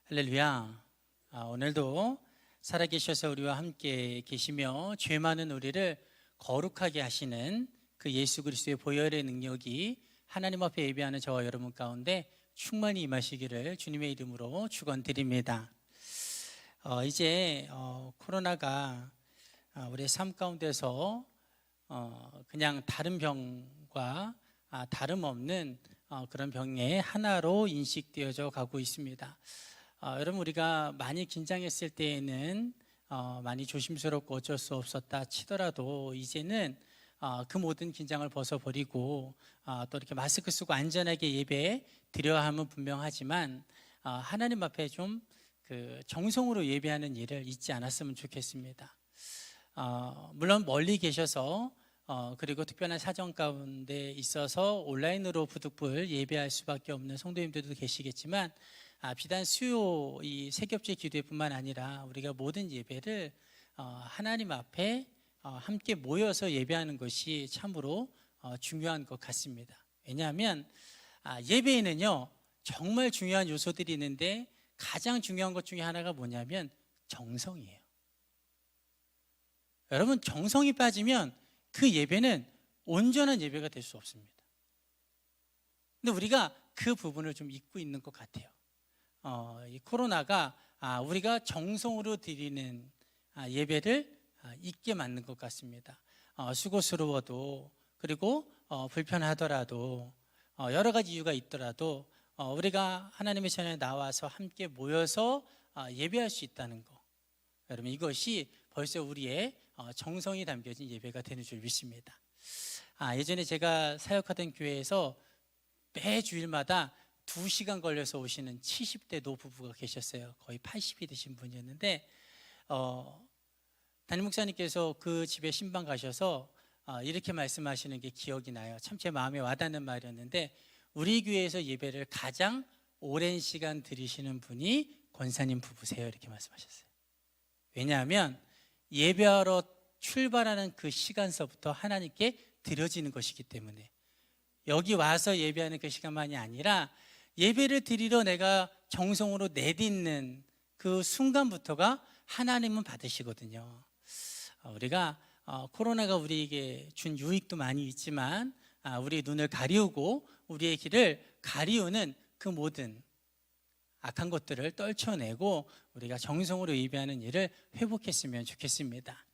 할렐루야. 오늘도 살아계셔서 우리와 함께 계시며 죄 많은 우리를 거룩하게 하시는 그 예수 그리스도의 보혈의 능력이 하나님 앞에 예배하는 저와 여러분 가운데 충만히 임하시기를 주님의 이름으로 축원드립니다. 이제 코로나가 우리의 삶 가운데서 그냥 다른 병과 다름없는 그런 병의 하나로 인식되어져 가고 있습니다. 여러분, 우리가 많이 긴장했을 때에는 많이 조심스럽고 어쩔 수 없었다 치더라도 이제는 그 모든 긴장을 벗어버리고 또 이렇게 마스크 쓰고 안전하게 예배 드려야 함은 분명하지만 하나님 앞에 좀 그 정성으로 예배하는 일을 잊지 않았으면 좋겠습니다. 물론 멀리 계셔서 그리고 특별한 사정 가운데 있어서 온라인으로 부득불 예배할 수밖에 없는 성도님들도 계시겠지만 비단 수요 이 세겹제 기도회뿐만 아니라 우리가 모든 예배를 하나님 앞에 함께 모여서 예배하는 것이 참으로 중요한 것 같습니다. 왜냐하면 예배에는요 정말 중요한 요소들이 있는데 가장 중요한 것 중에 하나가 뭐냐면 정성이에요. 여러분, 정성이 빠지면 그 예배는 온전한 예배가 될 수 없습니다. 근데 우리가 그 부분을 좀 잊고 있는 것 같아요. 이 코로나가 우리가 정성으로 드리는 예배를 잊게 만든 것 같습니다. 수고스러워도 그리고 불편하더라도 여러 가지 이유가 있더라도 우리가 하나님의 전에 나와서 함께 모여서 예배할 수 있다는 것, 여러분, 이것이 벌써 우리의 정성이 담겨진 예배가 되는 줄 믿습니다. 예전에 제가 사역하던 교회에서 매 주일마다 2시간 걸려서 오시는 70대 노부부가 계셨어요. 거의 80이 되신 분이었는데 담임 목사님께서 그 집에 신방 가셔서 이렇게 말씀하시는 게 기억이 나요. 참 제 마음에 와닿는 말이었는데, 우리 교회에서 예배를 가장 오랜 시간 드리시는 분이 권사님 부부세요, 이렇게 말씀하셨어요. 왜냐하면 예배하러 출발하는 그 시간서부터 하나님께 드려지는 것이기 때문에, 여기 와서 예배하는 그 시간만이 아니라 예배를 드리러 내가 정성으로 내딛는 그 순간부터가 하나님은 받으시거든요. 우리가 코로나가 우리에게 준 유익도 많이 있지만 우리의 눈을 가리우고 우리의 길을 가리우는 그 모든 악한 것들을 떨쳐내고 우리가 정성으로 예배하는 일을 회복했으면 좋겠습니다.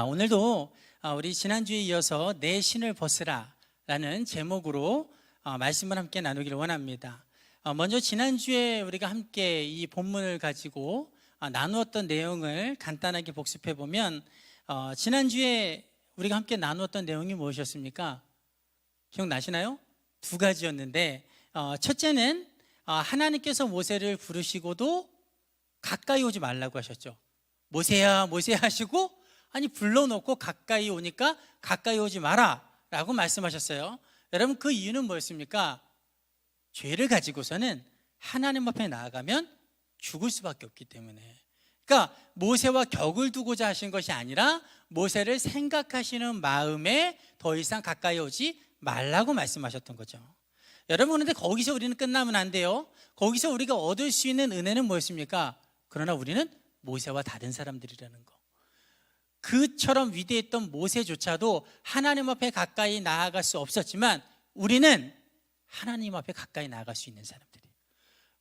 오늘도 우리 지난주에 이어서 내 신을 벗으라 라는 제목으로 말씀을 함께 나누기를 원합니다. 먼저 지난주에 우리가 함께 이 본문을 가지고 나누었던 내용을 간단하게 복습해 보면, 지난주에 우리가 함께 나누었던 내용이 무엇이었습니까? 기억나시나요? 2가지였는데 첫째는 하나님께서 모세를 부르시고도 가까이 오지 말라고 하셨죠. 모세야 모세야 하시고 불러놓고 가까이 오니까 가까이 오지 마라 라고 말씀하셨어요. 여러분, 그 이유는 뭐였습니까? 죄를 가지고서는 하나님 앞에 나아가면 죽을 수밖에 없기 때문에. 그러니까 모세와 격을 두고자 하신 것이 아니라 모세를 생각하시는 마음에 더 이상 가까이 오지 말라고 말씀하셨던 거죠. 여러분, 그런데 거기서 우리는 끝나면 안 돼요. 거기서 우리가 얻을 수 있는 은혜는 뭐였습니까? 그러나 우리는 모세와 다른 사람들이라는 거. 그처럼 위대했던 모세조차도 하나님 앞에 가까이 나아갈 수 없었지만 우리는 하나님 앞에 가까이 나아갈 수 있는 사람들이에요.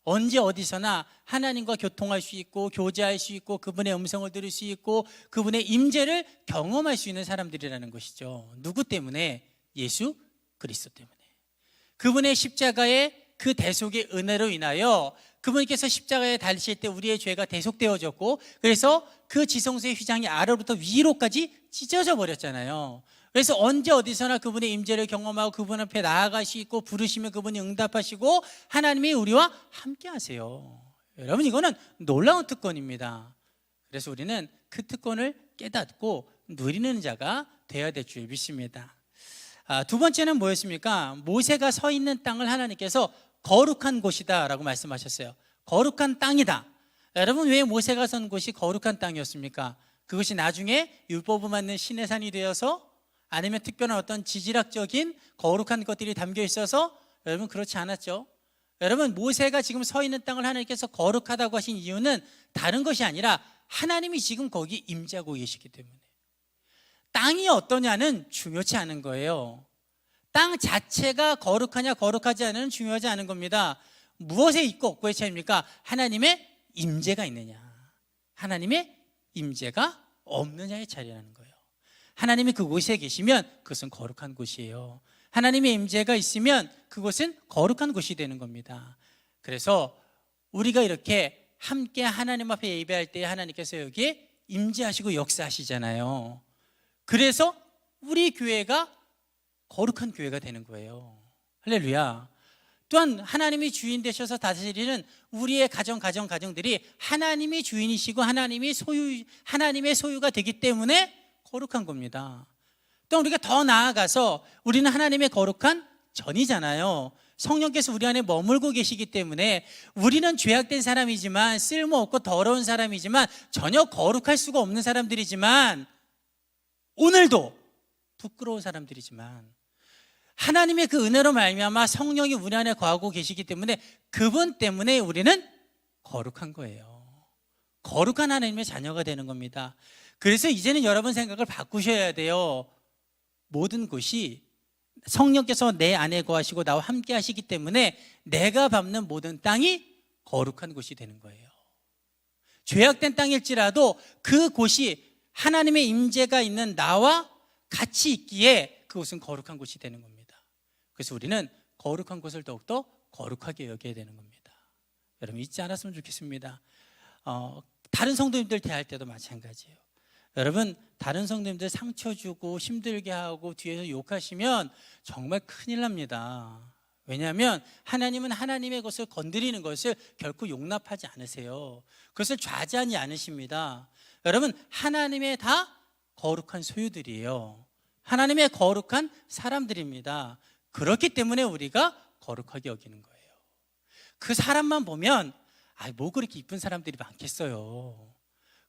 언제 어디서나 하나님과 교통할 수 있고 교제할 수 있고 그분의 음성을 들을 수 있고 그분의 임재를 경험할 수 있는 사람들이라는 것이죠. 누구 때문에? 예수 그리스도 때문에. 그분의 십자가의 그 대속의 은혜로 인하여 그분께서 십자가에 달리실 때 우리의 죄가 대속되어졌고, 그래서 그 지성소의 휘장이 아래로부터 위로까지 찢어져 버렸잖아요. 그래서 언제 어디서나 그분의 임재를 경험하고 그분 앞에 나아갈 수 있고 부르시면 그분이 응답하시고 하나님이 우리와 함께 하세요. 여러분, 이거는 놀라운 특권입니다. 그래서 우리는 그 특권을 깨닫고 누리는 자가 되어야 될 줄 믿습니다. 2번째는 뭐였습니까? 모세가 서 있는 땅을 하나님께서 거룩한 곳이다 라고 말씀하셨어요. 거룩한 땅이다. 여러분, 왜 모세가 선 곳이 거룩한 땅이었습니까? 그것이 나중에 율법을 받는 신의 산이 되어서, 아니면 특별한 어떤 지질학적인 거룩한 것들이 담겨 있어서? 여러분, 그렇지 않았죠. 여러분, 모세가 지금 서 있는 땅을 하나님께서 거룩하다고 하신 이유는 다른 것이 아니라 하나님이 지금 거기 임재하고 계시기 때문에. 땅이 어떠냐는 중요치 않은 거예요. 땅 자체가 거룩하냐 거룩하지 않으냐는 중요하지 않은 겁니다. 무엇에 있고 없고의 차이입니까? 하나님의 임재가 있느냐, 하나님의 임재가 없느냐의 차이라는 거예요. 하나님이 그곳에 계시면 그것은 거룩한 곳이에요. 하나님의 임재가 있으면 그곳은 거룩한 곳이 되는 겁니다. 그래서 우리가 이렇게 함께 하나님 앞에 예배할 때 하나님께서 여기에 임재하시고 역사하시잖아요. 그래서 우리 교회가 거룩한 교회가 되는 거예요. 할렐루야. 또한 하나님이 주인 되셔서 다스리는 우리의 가정들이 하나님이 주인이시고 하나님의 소유가 되기 때문에 거룩한 겁니다. 또 우리가 더 나아가서 우리는 하나님의 거룩한 전이잖아요. 성령께서 우리 안에 머물고 계시기 때문에 우리는 죄악된 사람이지만, 쓸모없고 더러운 사람이지만, 전혀 거룩할 수가 없는 사람들이지만, 오늘도 부끄러운 사람들이지만 하나님의 그 은혜로 말미암아 성령이 우리 안에 거하고 계시기 때문에 그분 때문에 우리는 거룩한 거예요. 거룩한 하나님의 자녀가 되는 겁니다. 그래서 이제는 여러분 생각을 바꾸셔야 돼요. 모든 것이 성령께서 내 안에 거하시고 나와 함께 하시기 때문에 내가 밟는 모든 땅이 거룩한 곳이 되는 거예요. 죄악된 땅일지라도 그 곳이 하나님의 임재가 있는 나와 같이 있기에 그곳은 거룩한 곳이 되는 겁니다. 그래서 우리는 거룩한 곳을 더욱더 거룩하게 여겨야 되는 겁니다. 여러분, 잊지 않았으면 좋겠습니다. 다른 성도님들 대할 때도 마찬가지예요. 여러분, 다른 성도님들 상처 주고 힘들게 하고 뒤에서 욕하시면 정말 큰일 납니다. 왜냐하면 하나님은 하나님의 것을 건드리는 것을 결코 용납하지 않으세요. 그것을 좌지하지 않으십니다. 여러분, 하나님의 다 거룩한 소유들이에요. 하나님의 거룩한 사람들입니다. 그렇기 때문에 우리가 거룩하게 여기는 거예요. 그 사람만 보면 뭐 그렇게 이쁜 사람들이 많겠어요.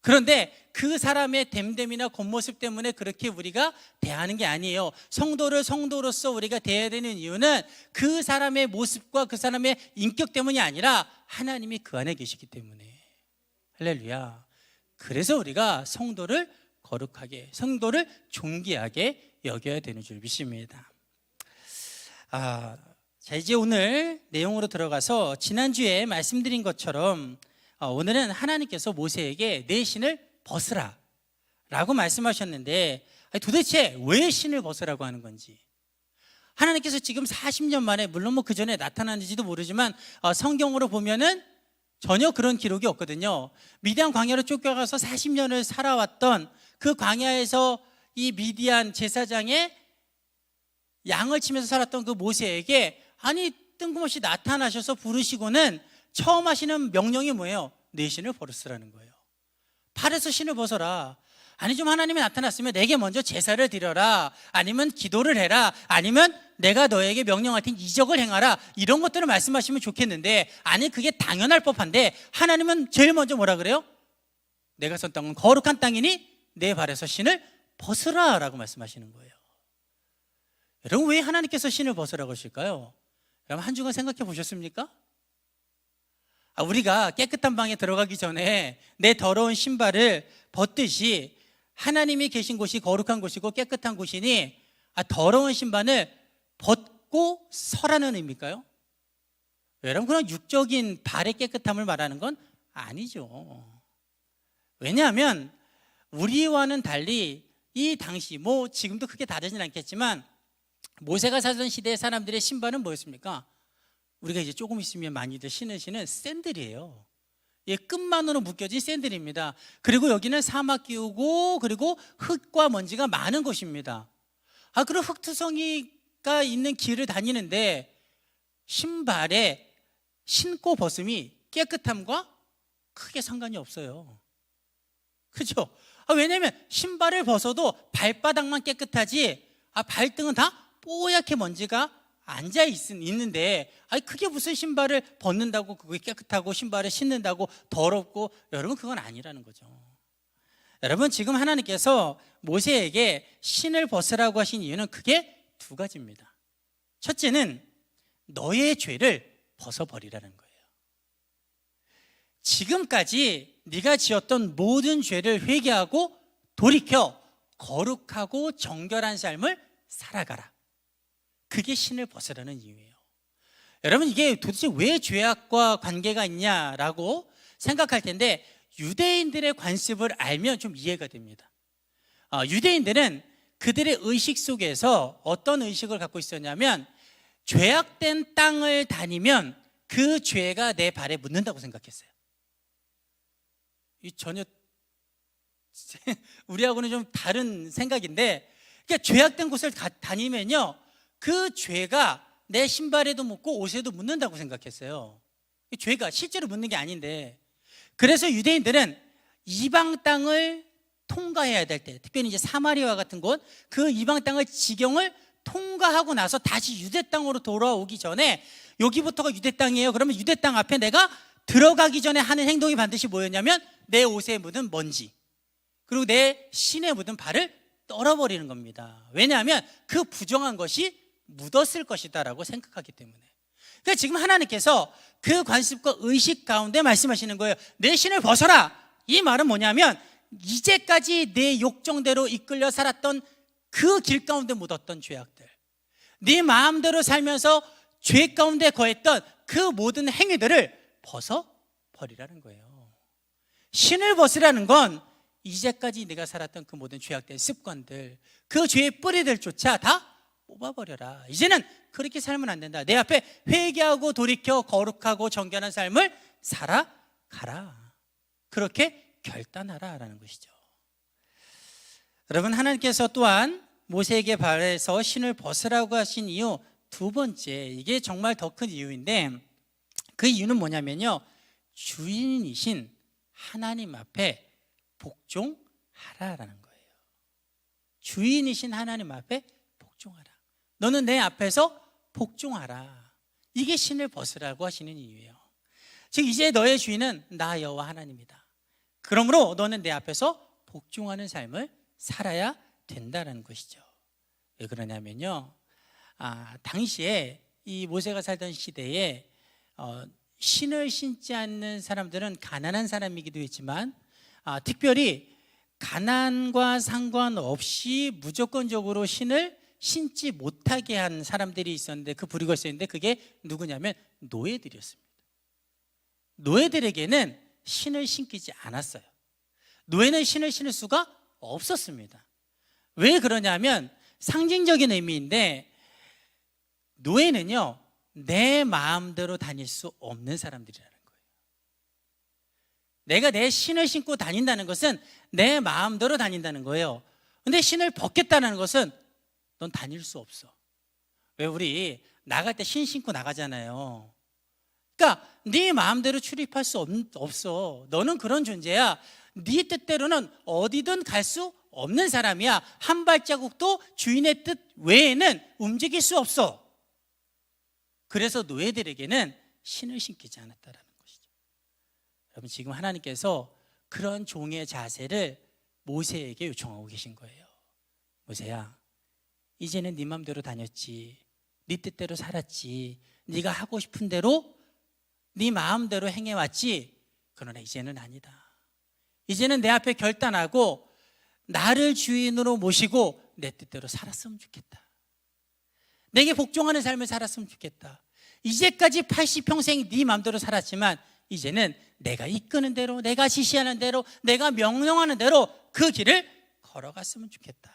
그런데 그 사람의 됨됨이나 겉모습 때문에 그렇게 우리가 대하는 게 아니에요. 성도를 성도로서 우리가 대해야 되는 이유는 그 사람의 모습과 그 사람의 인격 때문이 아니라 하나님이 그 안에 계시기 때문에. 할렐루야. 그래서 우리가 성도를 거룩하게, 성도를 존귀하게 여겨야 되는 줄 믿습니다. 자, 이제 오늘 내용으로 들어가서 지난주에 말씀드린 것처럼 오늘은 하나님께서 모세에게 내 신을 벗으라 라고 말씀하셨는데, 도대체 왜 신을 벗으라고 하는 건지, 하나님께서 지금 40년 만에, 물론 그 전에 나타났는지도 모르지만 성경으로 보면은 전혀 그런 기록이 없거든요. 미디안 광야로 쫓겨가서 40년을 살아왔던 그 광야에서 이 미디안 제사장의 양을 치면서 살았던 그 모세에게 뜬금없이 나타나셔서 부르시고는 처음 하시는 명령이 뭐예요? 내 신을 벗으라는 거예요. 팔에서 신을 벗어라. 좀 하나님이 나타났으면 내게 먼저 제사를 드려라, 아니면 기도를 해라, 아니면 내가 너에게 명령할 테니 이적을 행하라, 이런 것들을 말씀하시면 좋겠는데, 그게 당연할 법한데 하나님은 제일 먼저 뭐라 그래요? 내가 선 땅은 거룩한 땅이니 내 발에서 신을 벗으라 라고 말씀하시는 거예요. 여러분, 왜 하나님께서 신을 벗으라고 하실까요? 여러분, 한 주간 생각해 보셨습니까? 우리가 깨끗한 방에 들어가기 전에 내 더러운 신발을 벗듯이 하나님이 계신 곳이 거룩한 곳이고 깨끗한 곳이니 더러운 신발을 벗고 서라는 의미일까요? 여러분, 그런 육적인 발의 깨끗함을 말하는 건 아니죠. 왜냐하면 우리와는 달리 이 당시, 지금도 크게 다르진 않겠지만, 모세가 살던 시대의 사람들의 신발은 뭐였습니까? 우리가 이제 조금 있으면 많이들 신으시는 샌들이에요. 끝만으로 묶여진 샌들입니다. 그리고 여기는 사막 기후고, 그리고 흙과 먼지가 많은 곳입니다. 그런 흙투성이가 있는 길을 다니는데 신발에 신고 벗음이 깨끗함과 크게 상관이 없어요. 그렇죠? 왜냐하면 신발을 벗어도 발바닥만 깨끗하지 발등은 다 뽀얗게 먼지가 앉아 있는데, 그게 무슨 신발을 벗는다고 그게 깨끗하고 신발을 신는다고 더럽고, 여러분, 그건 아니라는 거죠. 여러분, 지금 하나님께서 모세에게 신을 벗으라고 하신 이유는 크게 두 가지입니다. 첫째는 너의 죄를 벗어버리라는 거예요. 지금까지 네가 지었던 모든 죄를 회개하고 돌이켜 거룩하고 정결한 삶을 살아가라. 그게 신을 벗으라는 이유예요. 여러분, 이게 도대체 왜 죄악과 관계가 있냐라고 생각할 텐데, 유대인들의 관습을 알면 좀 이해가 됩니다. 유대인들은 그들의 의식 속에서 어떤 의식을 갖고 있었냐면, 죄악된 땅을 다니면 그 죄가 내 발에 묻는다고 생각했어요. 이 전혀 우리하고는 좀 다른 생각인데, 그러니까 죄악된 곳을 다니면요, 그 죄가 내 신발에도 묻고 옷에도 묻는다고 생각했어요. 죄가 실제로 묻는 게 아닌데, 그래서 유대인들은 이방 땅을 통과해야 될 때, 특별히 이제 사마리아 같은 곳, 그 이방 땅을 지경을 통과하고 나서 다시 유대 땅으로 돌아오기 전에, 여기부터가 유대 땅이에요. 그러면 유대 땅 앞에 내가 들어가기 전에 하는 행동이 반드시 뭐였냐면, 내 옷에 묻은 먼지, 그리고 내 신에 묻은 발을 떨어버리는 겁니다. 왜냐하면 그 부정한 것이 묻었을 것이다라고 생각하기 때문에. 그러니까 지금 하나님께서 그 관습과 의식 가운데 말씀하시는 거예요. 내 신을 벗어라. 이 말은 뭐냐면, 이제까지 내 욕정대로 이끌려 살았던 그 길 가운데 묻었던 죄악들, 네 마음대로 살면서 죄 가운데 거했던 그 모든 행위들을 벗어버리라는 거예요. 신을 벗으라는 건 이제까지 네가 살았던 그 모든 죄악된 습관들, 그 죄의 뿌리들조차 다 뽑아버려라. 이제는 그렇게 살면 안 된다. 내 앞에 회개하고 돌이켜 거룩하고 정결한 삶을 살아가라. 그렇게 결단하라 라는 것이죠. 여러분, 하나님께서 또한 모세에게 발에서 신을 벗으라고 하신 이유 두 번째, 이게 정말 더 큰 이유인데, 그 이유는 뭐냐면요, 주인이신 하나님 앞에 복종하라라는 거예요. 주인이신 하나님 앞에 복종하라. 너는 내 앞에서 복종하라. 이게 신을 벗으라고 하시는 이유예요. 즉, 이제 너의 주인은 나 여호와 하나님이다. 그러므로 너는 내 앞에서 복종하는 삶을 살아야 된다는 것이죠. 왜 그러냐면요, 당시에 이 모세가 살던 시대에 신을 신지 않는 사람들은 가난한 사람이기도 했지만, 특별히 가난과 상관없이 무조건적으로 신을 신지 못하게 한 사람들이 있었는데, 그 부류가 있었는데, 그게 누구냐면 노예들이었습니다. 노예들에게는 신을 신기지 않았어요. 노예는 신을 신을 수가 없었습니다. 왜 그러냐면, 상징적인 의미인데, 노예는요, 내 마음대로 다닐 수 없는 사람들이라는 거예요. 내가 내 신을 신고 다닌다는 것은 내 마음대로 다닌다는 거예요. 근데 신을 벗겠다는 것은 넌 다닐 수 없어. 왜 우리 나갈 때 신 신고 나가잖아요. 그러니까 네 마음대로 출입할 수 없어. 너는 그런 존재야. 네 뜻대로는 어디든 갈 수 없는 사람이야. 한 발자국도 주인의 뜻 외에는 움직일 수 없어. 그래서 노예들에게는 신을 신기지 않았다라는 것이죠. 여러분, 지금 하나님께서 그런 종의 자세를 모세에게 요청하고 계신 거예요. 모세야, 이제는 네 맘대로 다녔지, 네 뜻대로 살았지, 네가 하고 싶은 대로 네 마음대로 행해왔지. 그러나 이제는 아니다. 이제는 내 앞에 결단하고 나를 주인으로 모시고 내 뜻대로 살았으면 좋겠다. 내게 복종하는 삶을 살았으면 좋겠다. 이제까지 80평생 네 마음대로 살았지만, 이제는 내가 이끄는 대로, 내가 지시하는 대로, 내가 명령하는 대로 그 길을 걸어갔으면 좋겠다.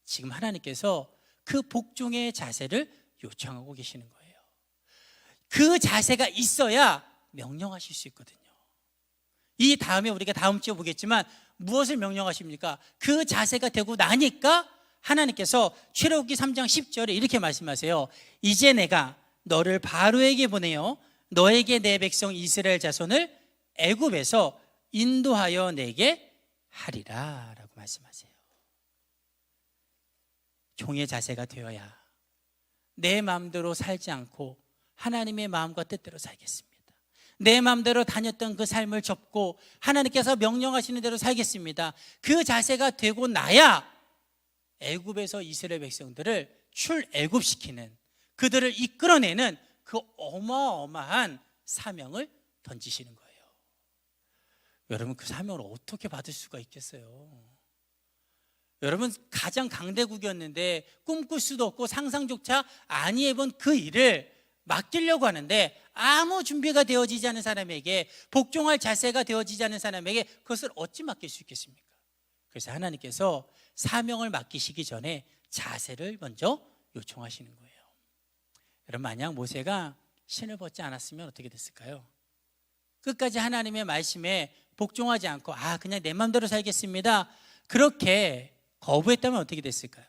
지금 하나님께서 그 복종의 자세를 요청하고 계시는 거예요. 그 자세가 있어야 명령하실 수 있거든요. 이 다음에 우리가 다음 주에 보겠지만, 무엇을 명령하십니까? 그 자세가 되고 나니까 하나님께서 출애굽기 3장 10절에 이렇게 말씀하세요. 이제 내가 너를 바로에게 보내어 너에게 내 백성 이스라엘 자손을 애굽에서 인도하여 내게 하리라 라고 말씀하세요. 종의 자세가 되어야 내 마음대로 살지 않고 하나님의 마음과 뜻대로 살겠습니다. 내 마음대로 다녔던 그 삶을 접고 하나님께서 명령하시는 대로 살겠습니다. 그 자세가 되고 나야 애굽에서 이스라엘 백성들을 출애굽시키는, 그들을 이끌어내는 그 어마어마한 사명을 던지시는 거예요. 여러분, 그 사명을 어떻게 받을 수가 있겠어요? 여러분, 가장 강대국이었는데 꿈꿀 수도 없고 상상조차 안 해본 그 일을 맡기려고 하는데 아무 준비가 되어지지 않은 사람에게, 복종할 자세가 되어지지 않은 사람에게 그것을 어찌 맡길 수 있겠습니까? 그래서 하나님께서 사명을 맡기시기 전에 자세를 먼저 요청하시는 거예요. 여러분, 만약 모세가 신을 벗지 않았으면 어떻게 됐을까요? 끝까지 하나님의 말씀에 복종하지 않고 그냥 내 마음대로 살겠습니다, 그렇게 거부했다면 어떻게 됐을까요?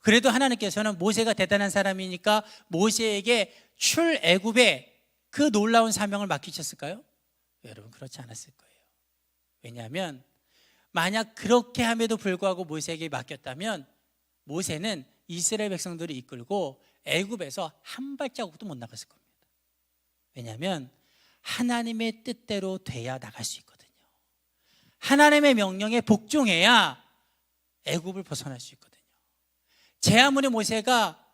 그래도 하나님께서는 모세가 대단한 사람이니까 모세에게 출애굽의 그 놀라운 사명을 맡기셨을까요? 여러분, 그렇지 않았을 거예요. 왜냐하면 만약 그렇게 함에도 불구하고 모세에게 맡겼다면 모세는 이스라엘 백성들을 이끌고 애굽에서 한 발자국도 못 나갔을 겁니다. 왜냐하면 하나님의 뜻대로 돼야 나갈 수 있거든요. 하나님의 명령에 복종해야 애굽을 벗어날 수 있거든요. 제 아무리 모세가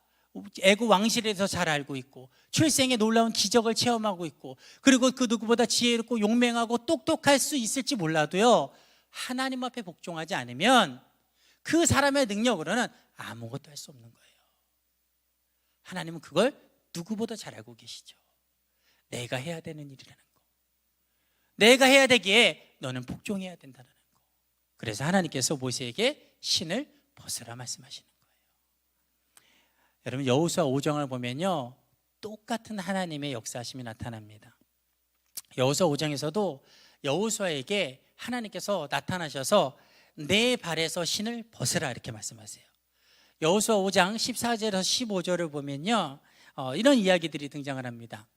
애굽 왕실에 대해서 잘 알고 있고 출생의 놀라운 기적을 체험하고 있고 그리고 그 누구보다 지혜롭고 용맹하고 똑똑할 수 있을지 몰라도요, 하나님 앞에 복종하지 않으면 그 사람의 능력으로는 아무것도 할 수 없는 거예요. 하나님은 그걸 누구보다 잘 알고 계시죠. 내가 해야 되는 일이라는 거, 내가 해야 되기에 너는 복종해야 된다는 거. 그래서 하나님께서 모세에게 신을 벗으라 말씀하시는 거예요. 여러분, 여호수아 5장을 보면요, 똑같은 하나님의 역사하심이 나타납니다. 여호수아 5장에서도 여호수아에게 하나님께서 나타나셔서 내 발에서 신을 벗으라 이렇게 말씀하세요. 여호수아 5장 14절에서 15절을 보면요, 이런 이야기들이 등장을 합니다.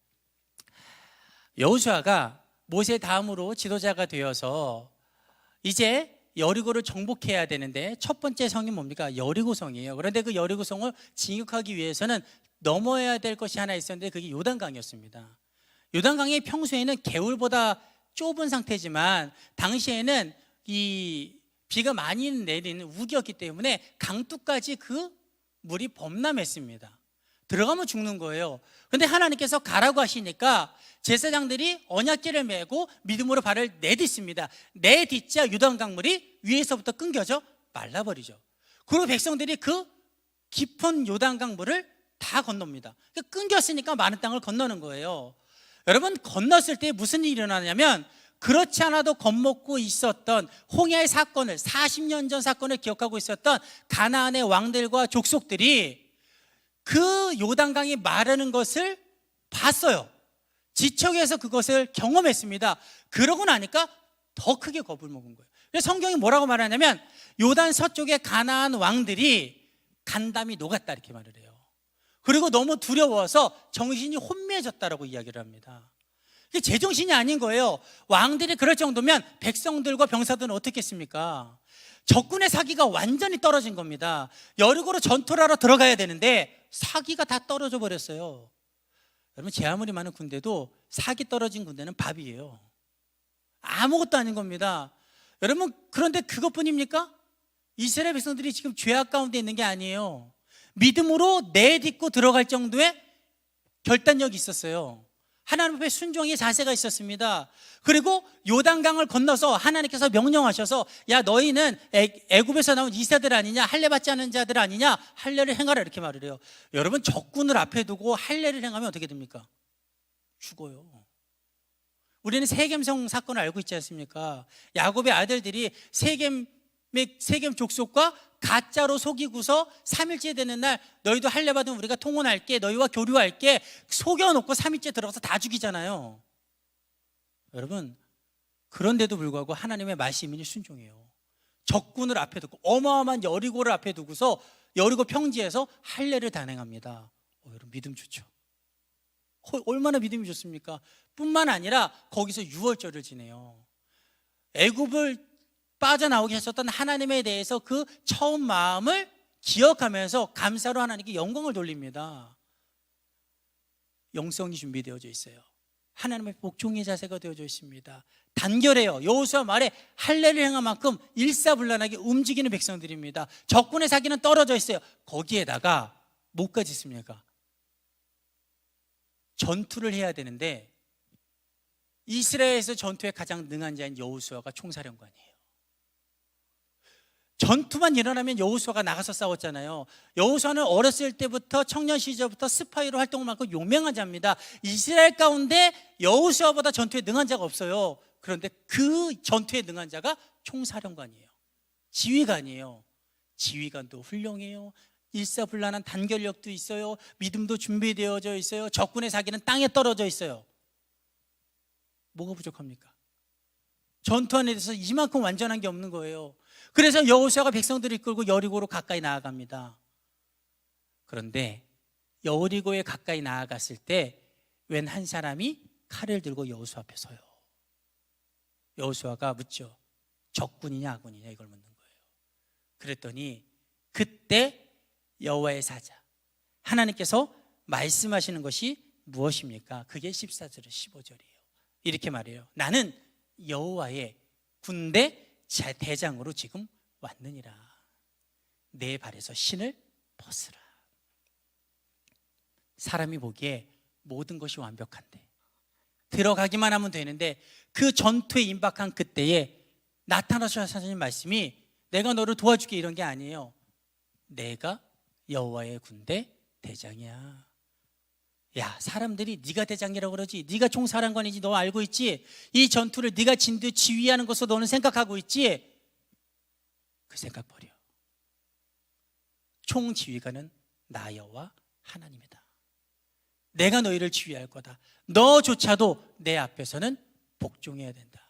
여호수아가 모세 다음으로 지도자가 되어서 이제 여리고를 정복해야 되는데 첫 번째 성이 뭡니까? 여리고성이에요. 그런데 그 여리고성을 진격하기 위해서는 넘어야 될 것이 하나 있었는데 그게 요단강이었습니다. 요단강이 평소에는 개울보다 좁은 상태지만 당시에는 이 비가 많이 내리는 우기였기 때문에 강둑까지 그 물이 범람했습니다. 들어가면 죽는 거예요. 그런데 하나님께서 가라고 하시니까 제사장들이 언약궤를 메고 믿음으로 발을 내딛습니다. 내딛자 요단강물이 위에서부터 끊겨져 말라버리죠. 그리고 백성들이 그 깊은 요단강물을 다 건넙니다. 끊겼으니까 많은 땅을 건너는 거예요. 여러분, 건넜을 때 무슨 일이 일어나냐면 그렇지 않아도 겁먹고 있었던 홍해의 사건을, 40년 전 사건을 기억하고 있었던 가나안의 왕들과 족속들이 그 요단강이 마르는 것을 봤어요. 지척에서 그것을 경험했습니다. 그러고 나니까 더 크게 겁을 먹은 거예요. 그래서 성경이 뭐라고 말하냐면 요단 서쪽의 가나안 왕들이 간담이 녹았다 이렇게 말을 해요. 그리고 너무 두려워서 정신이 혼미해졌다라고 이야기를 합니다. 이게 제정신이 아닌 거예요. 왕들이 그럴 정도면 백성들과 병사들은 어떻게 했습니까? 적군의 사기가 완전히 떨어진 겁니다. 여리고로 전투를 하러 들어가야 되는데 사기가 다 떨어져 버렸어요. 여러분, 제 아무리 많은 군대도 사기 떨어진 군대는 밥이에요. 아무것도 아닌 겁니다. 여러분, 그런데 그것뿐입니까? 이스라엘 백성들이 지금 죄악 가운데 있는 게 아니에요. 믿음으로 내딛고 들어갈 정도의 결단력이 있었어요. 하나님 앞에 순종의 자세가 있었습니다. 그리고 요단강을 건너서 하나님께서 명령하셔서 야, 너희는 애굽에서 나온 이세들 아니냐, 할례 받지 않은 자들 아니냐, 할례를 행하라 이렇게 말을 해요. 여러분, 적군을 앞에 두고 할례를 행하면 어떻게 됩니까? 죽어요. 우리는 세겜성 사건을 알고 있지 않습니까? 야곱의 아들들이 세겜 족속과 가짜로 속이고서 3일째 되는 날 너희도 할례 받으면 우리가 통혼할게, 너희와 교류할게, 속여놓고 3일째 들어가서 다 죽이잖아요. 여러분, 그런데도 불구하고 하나님의 말씀이 순종해요. 적군을 앞에 두고 어마어마한 여리고를 앞에 두고서 여리고 평지에서 할례를 단행합니다. 여러분, 믿음 좋죠? 얼마나 믿음이 좋습니까? 뿐만 아니라 거기서 유월절을 지내요. 애굽을 빠져나오게 하셨던 하나님에 대해서 그 처음 마음을 기억하면서 감사로 하나님께 영광을 돌립니다. 영성이 준비되어져 있어요. 하나님의 복종의 자세가 되어져 있습니다. 단결해요. 여호수아 말에 할례를 행한 만큼 일사불란하게 움직이는 백성들입니다. 적군의 사기는 떨어져 있어요. 거기에다가 뭐까지 있습니까? 전투를 해야 되는데 이스라엘에서 전투에 가장 능한 자인 여호수아가 총사령관이에요. 전투만 일어나면 여호수아가 나가서 싸웠잖아요. 여호수아는 어렸을 때부터 청년 시절부터 스파이로 활동을 맡고 유명한 자입니다. 이스라엘 가운데 여호수아보다 전투에 능한 자가 없어요. 그런데 그 전투에 능한 자가 총사령관이에요. 지휘관이에요. 지휘관도 훌륭해요. 일사불란한 단결력도 있어요. 믿음도 준비되어져 있어요. 적군의 사기는 땅에 떨어져 있어요. 뭐가 부족합니까? 전투 안에 대해서 이만큼 완전한 게 없는 거예요. 그래서 여호수아가 백성들을 이끌고 여리고로 가까이 나아갑니다. 그런데 여리고에 가까이 나아갔을 때 웬 한 사람이 칼을 들고 여호수아 앞에 서요. 여호수아가 묻죠. 적군이냐 아군이냐 이걸 묻는 거예요. 그랬더니 그때 여호와의 사자 하나님께서 말씀하시는 것이 무엇입니까? 그게 14절 15절이에요. 이렇게 말해요. 나는 여호와의 군대 대장으로 지금 왔느니라. 내 발에서 신을 벗으라. 사람이 보기에 모든 것이 완벽한데 들어가기만 하면 되는데 그 전투에 임박한 그때에 나타나셔서 하시는 말씀이 내가 너를 도와줄게 이런 게 아니에요. 내가 여호와의 군대 대장이야. 야, 사람들이 네가 대장이라고 그러지, 네가 총사령관이지 너 알고 있지? 이 전투를 네가 지휘하는 것으로 너는 생각하고 있지? 그 생각 버려. 총지휘관은 나 여호와 하나님이다. 내가 너희를 지휘할 거다. 너조차도 내 앞에서는 복종해야 된다.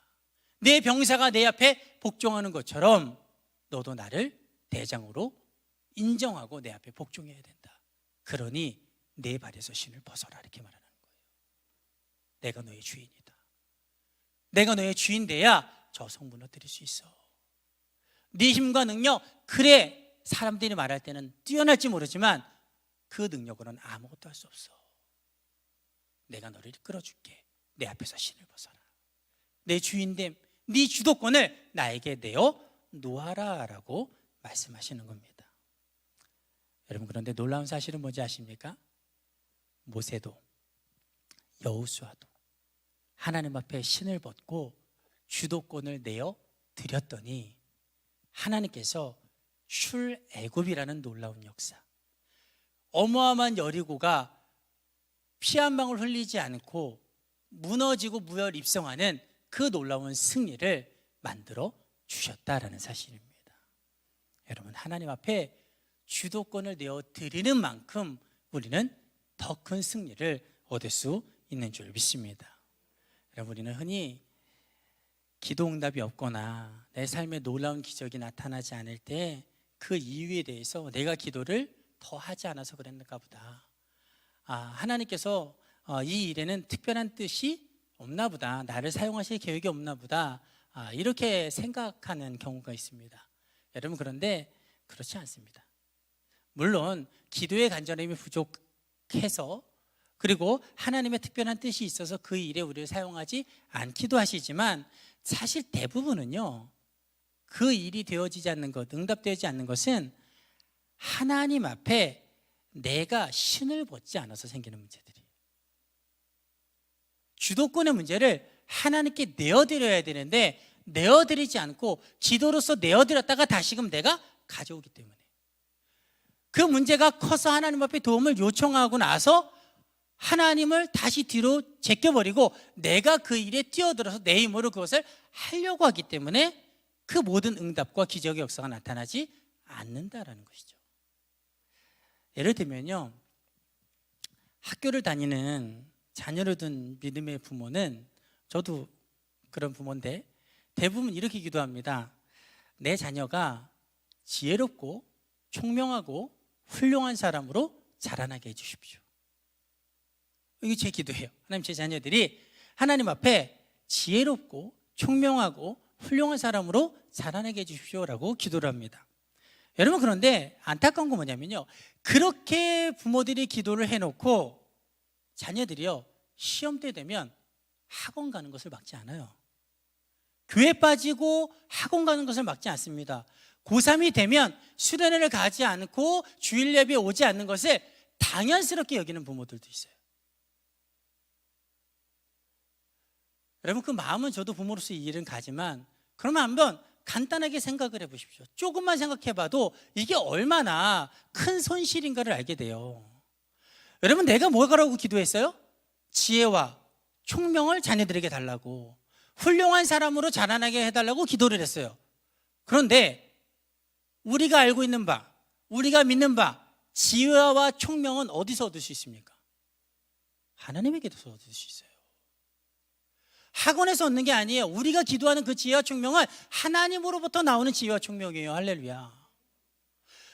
내 병사가 내 앞에 복종하는 것처럼 너도 나를 대장으로 인정하고 내 앞에 복종해야 된다. 그러니 내 발에서 신을 벗어라 이렇게 말하는 거예요. 내가 너의 주인이다. 내가 너의 주인 돼야 저 성 무너뜨릴 수 있어. 네 힘과 능력, 그래 사람들이 말할 때는 뛰어날지 모르지만 그 능력으로는 아무것도 할 수 없어. 내가 너를 이끌어줄게. 내 앞에서 신을 벗어라. 내 주인됨, 네 주도권을 나에게 내어 놓아라 라고 말씀하시는 겁니다. 여러분, 그런데 놀라운 사실은 뭔지 아십니까? 모세도 여호수아도 하나님 앞에 신을 벗고 주도권을 내어 드렸더니 하나님께서 출애굽이라는 놀라운 역사, 어마어마한 여리고가 피 한 방울 흘리지 않고 무너지고 무혈입성하는 그 놀라운 승리를 만들어 주셨다라는 사실입니다. 여러분, 하나님 앞에 주도권을 내어 드리는 만큼 우리는 더 큰 승리를 얻을 수 있는 줄 믿습니다. 여러분, 우리는 흔히 기도 응답이 없거나 내 삶에 놀라운 기적이 나타나지 않을 때 그 이유에 대해서 내가 기도를 더 하지 않아서 그랬는가 보다. 하나님께서 이 일에는 특별한 뜻이 없나 보다. 나를 사용하실 계획이 없나 보다. 이렇게 생각하는 경우가 있습니다. 여러분, 그런데 그렇지 않습니다. 물론 기도의 간절함이 부족해서, 그리고 하나님의 특별한 뜻이 있어서 그 일에 우리를 사용하지 않기도 하시지만, 사실 대부분은요, 그 일이 되어지지 않는 것, 응답되지 않는 것은 하나님 앞에 내가 신을 벗지 않아서 생기는 문제들이에요. 주도권의 문제를 하나님께 내어드려야 되는데 내어드리지 않고 기도로서 내어드렸다가 다시금 내가 가져오기 때문에 그 문제가 커서 하나님 앞에 도움을 요청하고 나서 하나님을 다시 뒤로 제껴버리고 내가 그 일에 뛰어들어서 내 힘으로 그것을 하려고 하기 때문에 그 모든 응답과 기적의 역사가 나타나지 않는다라는 것이죠. 예를 들면요, 학교를 다니는 자녀를 둔 믿음의 부모는, 저도 그런 부모인데 대부분 이렇게 기도합니다. 내 자녀가 지혜롭고 총명하고 훌륭한 사람으로 자라나게 해주십시오. 이게 제 기도예요. 하나님, 제 자녀들이 하나님 앞에 지혜롭고 총명하고 훌륭한 사람으로 자라나게 해주십시오라고 기도를 합니다. 여러분, 그런데 안타까운 건 뭐냐면요, 그렇게 부모들이 기도를 해놓고 자녀들이요, 시험 때 되면 학원 가는 것을 막지 않아요. 교회 빠지고 학원 가는 것을 막지 않습니다. 고3이 되면 수련회를 가지 않고 주일 예배에 오지 않는 것을 당연스럽게 여기는 부모들도 있어요. 여러분, 그 마음은 저도 부모로서 이해는 가지만, 그러면 한번 간단하게 생각을 해보십시오. 조금만 생각해봐도 이게 얼마나 큰 손실인가를 알게 돼요. 여러분, 내가 뭐라고 기도했어요? 지혜와 총명을 자녀들에게 달라고, 훌륭한 사람으로 자라나게 해달라고 기도를 했어요. 그런데 우리가 알고 있는 바, 우리가 믿는 바, 지혜와 총명은 어디서 얻을 수 있습니까? 하나님에게서 얻을 수 있어요. 학원에서 얻는 게 아니에요. 우리가 기도하는 그 지혜와 총명은 하나님으로부터 나오는 지혜와 총명이에요. 할렐루야.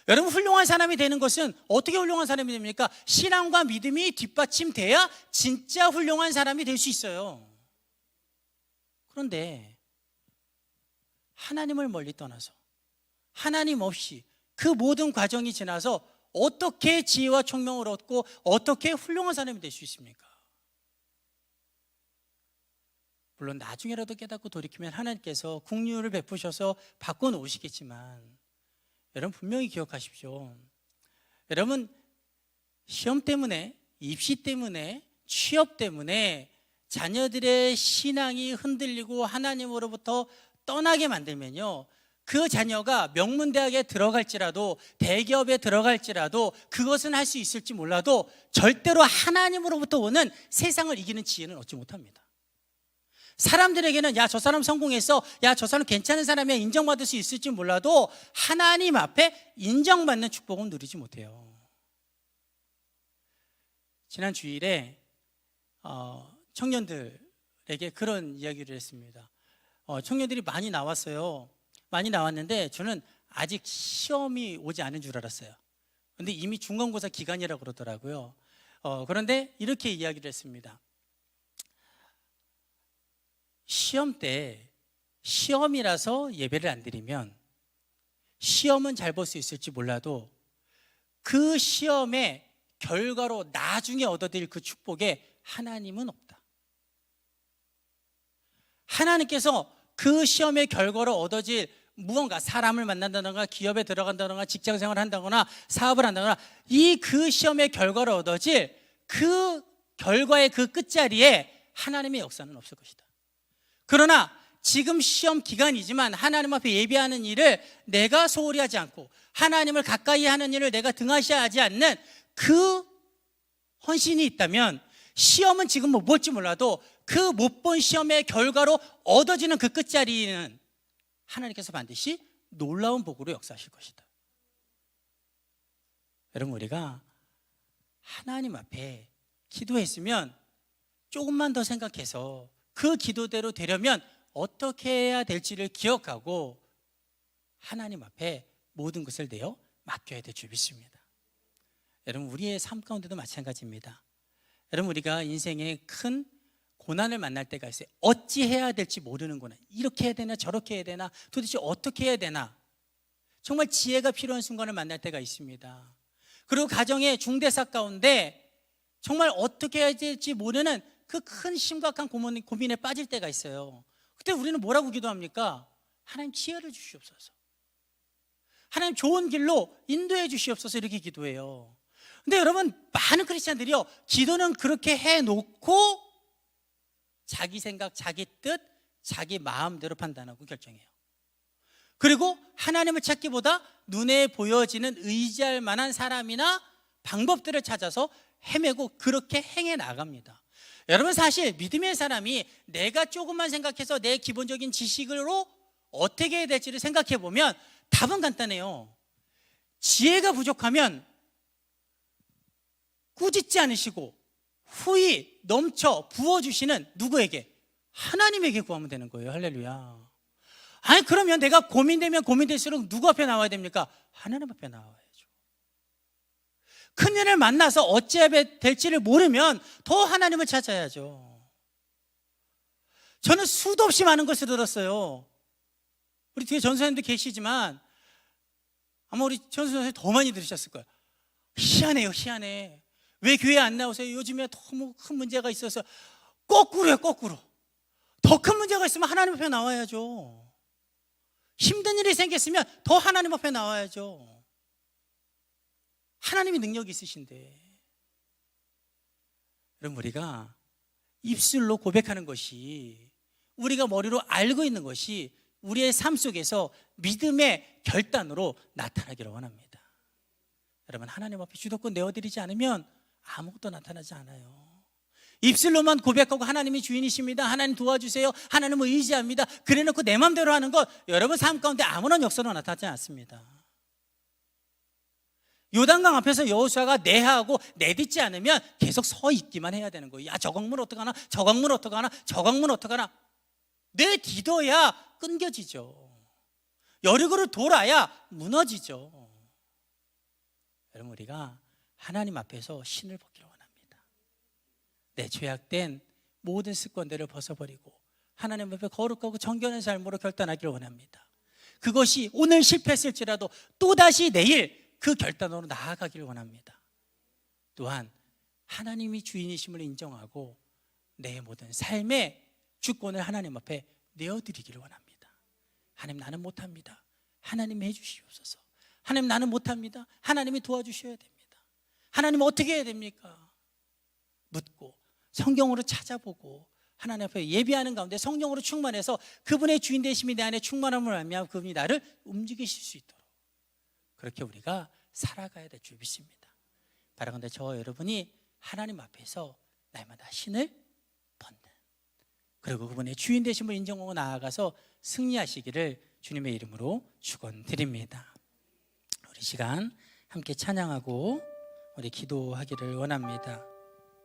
여러분, 훌륭한 사람이 되는 것은 어떻게 훌륭한 사람이 됩니까? 신앙과 믿음이 뒷받침돼야 진짜 훌륭한 사람이 될 수 있어요. 그런데 하나님을 멀리 떠나서, 하나님 없이 그 모든 과정이 지나서 어떻게 지혜와 총명을 얻고 어떻게 훌륭한 사람이 될 수 있습니까? 물론 나중에라도 깨닫고 돌이키면 하나님께서 긍휼을 베푸셔서 바꿔놓으시겠지만, 여러분 분명히 기억하십시오. 여러분, 시험 때문에, 입시 때문에, 취업 때문에 자녀들의 신앙이 흔들리고 하나님으로부터 떠나게 만들면요, 그 자녀가 명문대학에 들어갈지라도, 대기업에 들어갈지라도, 그것은 할 수 있을지 몰라도 절대로 하나님으로부터 오는 세상을 이기는 지혜는 얻지 못합니다. 사람들에게는 야, 저 사람 성공했어, 야, 저 사람 괜찮은 사람이야, 인정받을 수 있을지 몰라도 하나님 앞에 인정받는 축복은 누리지 못해요. 지난 주일에 청년들에게 그런 이야기를 했습니다. 청년들이 많이 나왔어요. 많이 나왔는데 저는 아직 시험이 오지 않은 줄 알았어요. 그런데 이미 중간고사 기간이라고 그러더라고요. 그런데 이렇게 이야기를 했습니다. 시험 때, 시험이라서 예배를 안 드리면 시험은 잘 볼 수 있을지 몰라도 그 시험의 결과로 나중에 얻어들일 그 축복에 하나님은 없다. 하나님께서 그 시험의 결과로 얻어질 무언가, 사람을 만난다거나 기업에 들어간다거나 직장생활을 한다거나 사업을 한다거나, 그 시험의 결과로 얻어질 그 결과의 그 끝자리에 하나님의 역사는 없을 것이다. 그러나 지금 시험 기간이지만 하나님 앞에 예배하는 일을 내가 소홀히 하지 않고 하나님을 가까이 하는 일을 내가 등하시하지 않는 그 헌신이 있다면, 시험은 지금 못 볼지 몰라도 그 못 본 시험의 결과로 얻어지는 그 끝자리는 하나님께서 반드시 놀라운 복으로 역사하실 것이다. 여러분, 우리가 하나님 앞에 기도했으면 조금만 더 생각해서 그 기도대로 되려면 어떻게 해야 될지를 기억하고 하나님 앞에 모든 것을 내어 맡겨야 될 줄 믿습니다. 여러분, 우리의 삶 가운데도 마찬가지입니다. 여러분, 우리가 인생에 큰 고난을 만날 때가 있어요. 어찌 해야 될지 모르는 고난. 이렇게 해야 되나 저렇게 해야 되나, 도대체 어떻게 해야 되나, 정말 지혜가 필요한 순간을 만날 때가 있습니다. 그리고 가정의 중대사 가운데 정말 어떻게 해야 될지 모르는 그 큰 심각한 고민에 빠질 때가 있어요. 그때 우리는 뭐라고 기도합니까? 하나님 지혜를 주시옵소서, 하나님 좋은 길로 인도해 주시옵소서, 이렇게 기도해요. 근데 여러분, 많은 크리스찬들이요, 기도는 그렇게 해놓고 자기 생각, 자기 뜻, 자기 마음대로 판단하고 결정해요. 그리고 하나님을 찾기보다 눈에 보여지는 의지할 만한 사람이나 방법들을 찾아서 헤매고 그렇게 행해 나갑니다. 여러분, 사실 믿음의 사람이 내가 조금만 생각해서 내 기본적인 지식으로 어떻게 해야 될지를 생각해 보면 답은 간단해요. 지혜가 부족하면 꾸짖지 않으시고 후히 넘쳐 부어주시는 누구에게? 하나님에게 구하면 되는 거예요. 할렐루야. 아니, 그러면 내가 고민되면 고민될수록 누구 앞에 나와야 됩니까? 하나님 앞에 나와야죠. 큰일을 만나서 어찌해야 될지를 모르면 더 하나님을 찾아야죠. 저는 수도 없이 많은 것을 들었어요. 우리 뒤에 전수사님도 계시지만 아마 우리 전수사님 더 많이 들으셨을 거예요. 희한해요, 희한해. 왜 교회 안 나오세요? 요즘에 너무 큰 문제가 있어서. 거꾸로요, 거꾸로. 더 큰 문제가 있으면 하나님 앞에 나와야죠. 힘든 일이 생겼으면 더 하나님 앞에 나와야죠. 하나님이 능력이 있으신데. 여러분, 우리가 입술로 고백하는 것이 우리가 머리로 알고 있는 것이 우리의 삶 속에서 믿음의 결단으로 나타나기를 원합니다. 여러분, 하나님 앞에 주도권 내어드리지 않으면 아무것도 나타나지 않아요. 입술로만 고백하고 하나님이 주인이십니다, 하나님 도와주세요, 하나님을 의지합니다, 그래놓고 내 마음대로 하는 것, 여러분 삶 가운데 아무런 역사로 나타나지 않습니다. 요단강 앞에서 여호수아가 내하고 내딛지 않으면 계속 서 있기만 해야 되는 거예요. 야, 저 강물 어떡하나, 저 강물 어떡하나, 저 강물 어떡하나. 내딛어야 끊겨지죠. 여리고를 돌아야 무너지죠. 여러분, 우리가 하나님 앞에서 신을 벗기를 원합니다. 내 죄악된 모든 습관들을 벗어버리고 하나님 앞에 거룩하고 정결한 삶으로 결단하기를 원합니다. 그것이 오늘 실패했을지라도 또다시 내일 그 결단으로 나아가기를 원합니다. 또한 하나님이 주인이심을 인정하고 내 모든 삶의 주권을 하나님 앞에 내어드리기를 원합니다. 하나님, 나는 못합니다, 하나님이 해주시옵소서. 하나님, 나는 못합니다, 하나님이 도와주셔야 됩니다. 하나님, 어떻게 해야 됩니까? 묻고 성경으로 찾아보고 하나님 앞에 예비하는 가운데 성령으로 충만해서 그분의 주인 되심이 내 안에 충만함을 알면 그분이 나를 움직이실 수 있도록 그렇게 우리가 살아가야 될 줄 믿습니다. 바라건대 저와 여러분이 하나님 앞에서 날마다 신을 벗는, 그리고 그분의 주인 되심을 인정하고 나아가서 승리하시기를 주님의 이름으로 축원드립니다. 우리 시간 함께 찬양하고 우리 기도하기를 원합니다.